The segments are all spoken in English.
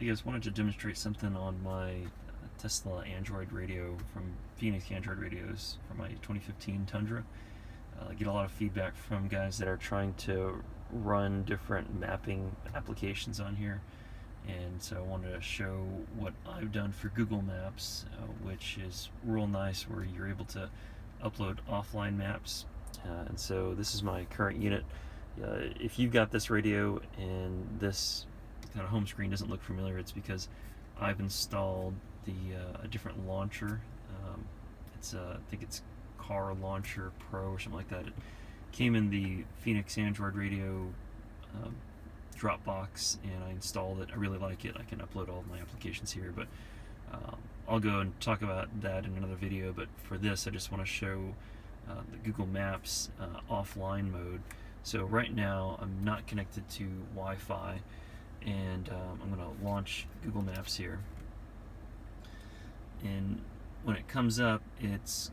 Hey guys, wanted to demonstrate something on my Tesla Android radio from Phoenix Android radios for my 2015 Tundra. I get a lot of feedback from guys that are trying to run different mapping applications on here, and so I wanted to show what I've done for Google Maps, which is real nice, where you're able to upload offline maps. And so this is my current unit. If you've got this radio and this kind of home screen doesn't look familiar, it's because I've installed a different launcher. I think it's Car Launcher Pro or something like that. It came in the Phoenix Android radio Dropbox, and I installed it. I really like it. I can upload all of my applications here, but I'll go and talk about that in another video. But for this, I just want to show the Google Maps offline mode. So right now I'm not connected to Wi-Fi, and I'm going to launch Google Maps here. And when it comes up, it's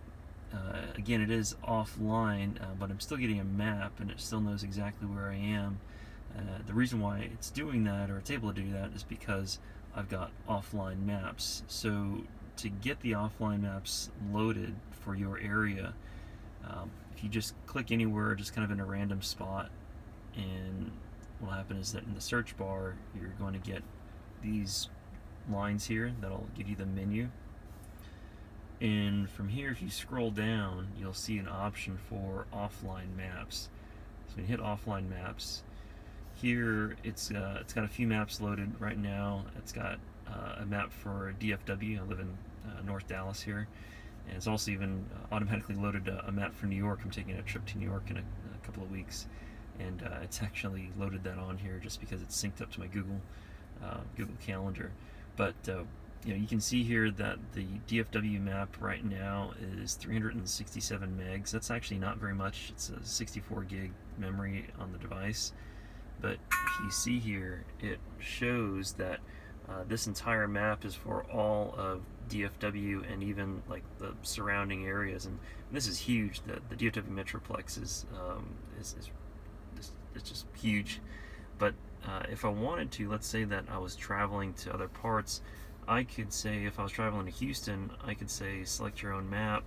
again, it is offline, but I'm still getting a map, and it still knows exactly where I am. The reason why it's doing that, or it's able to do that, is because I've got offline maps. So to get the offline maps loaded for your area, if you just click anywhere, just kind of in a random spot, and what will happen is that in the search bar you're going to get these lines here that'll give you the menu. And from here, if you scroll down, you'll see an option for offline maps. So when you hit offline maps, here it's got a few maps loaded right now. It's got a map for DFW. I live in North Dallas here, and it's also even automatically loaded a map for New York. I'm taking a trip to New York in a couple of weeks, and it's actually loaded that on here just because it's synced up to my Google Calendar. But you can see here that the DFW map right now is 367 megs. That's actually not very much. It's a 64 gig memory on the device. But if you see here, it shows that this entire map is for all of DFW and even like the surrounding areas. And this is huge. The DFW Metroplex is just huge. But if I wanted to, let's say that I was traveling to other parts, I could say, if I was traveling to Houston, I could say select your own map,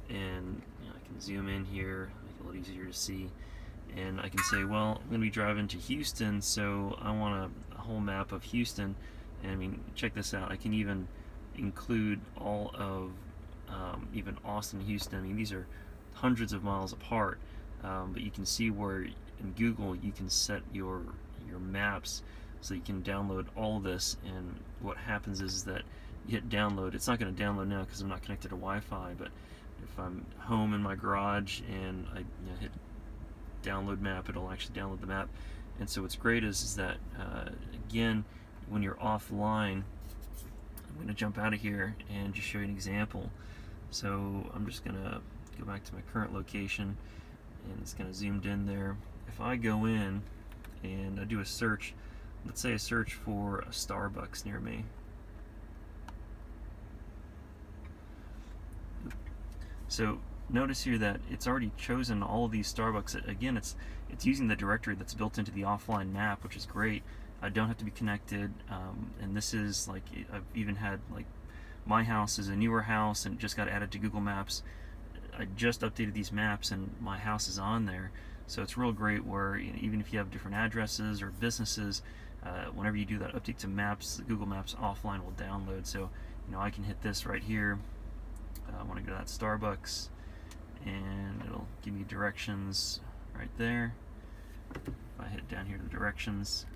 and I can zoom in here, make it a little easier to see, and I can say, well, I'm going to be driving to Houston, so I want a whole map of Houston. And I mean, check this out, I can even include all of even Austin, Houston. I mean, these are hundreds of miles apart, but you can see where in Google you can set your maps so you can download all of this. And what happens is that you hit download. It's not going to download now because I'm not connected to Wi-Fi, but if I'm home in my garage and I hit download map, it'll actually download the map. And so what's great is that again, when you're offline, I'm going to jump out of here and just show you an example. So I'm just going to go back to my current location, and it's kind of zoomed in there. If I go in and I do a search, let's say a search for a Starbucks near me. So notice here that it's already chosen all of these Starbucks. Again, it's using the directory that's built into the offline map, which is great. I don't have to be connected, and this is like, I've even had, like, my house is a newer house and just got added to Google Maps. I just updated these maps and my house is on there. So it's real great where even if you have different addresses or businesses, whenever you do that update to Maps, the Google Maps offline will download. So I can hit this right here. I want to go to that Starbucks, and it'll give me directions right there. If I hit down here to directions,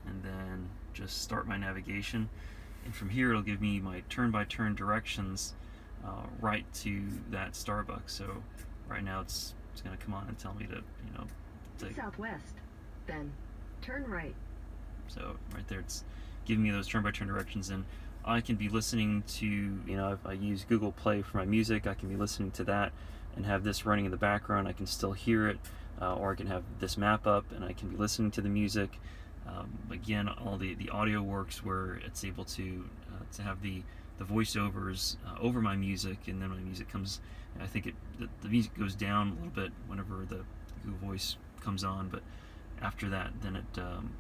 and then just start my navigation, and from here it'll give me my turn-by-turn directions right to that Starbucks. So right now it's going to come on and tell me to southwest, then turn right. So right there, it's giving me those turn-by-turn directions, and I can be listening to, if I use Google Play for my music, I can be listening to that and have this running in the background. I can still hear it, or I can have this map up and I can be listening to the music. Again, all the audio works where it's able to have the voiceovers over my music, and then when the music comes, I think the music goes down a little bit whenever the Google Voice comes on, but after that, then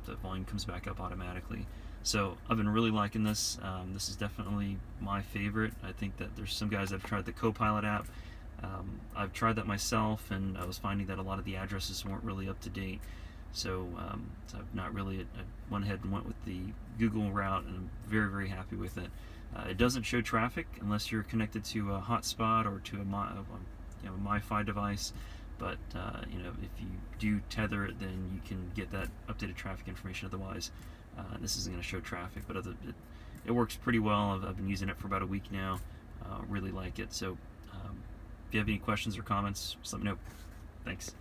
the volume comes back up automatically. So I've been really liking this. This is definitely my favorite. I think that there's some guys that have tried the Copilot app. I've tried that myself, and I was finding that a lot of the addresses weren't really up to date. So, I've not really. I went ahead and went with the Google route, and I'm very, very happy with it. It doesn't show traffic unless you're connected to a hotspot or to a MiFi device. But if you do tether it, then you can get that updated traffic information. Otherwise, this isn't going to show traffic. But it works pretty well. I've been using it for about a week now. Really like it. So, if you have any questions or comments, just let me know. Thanks.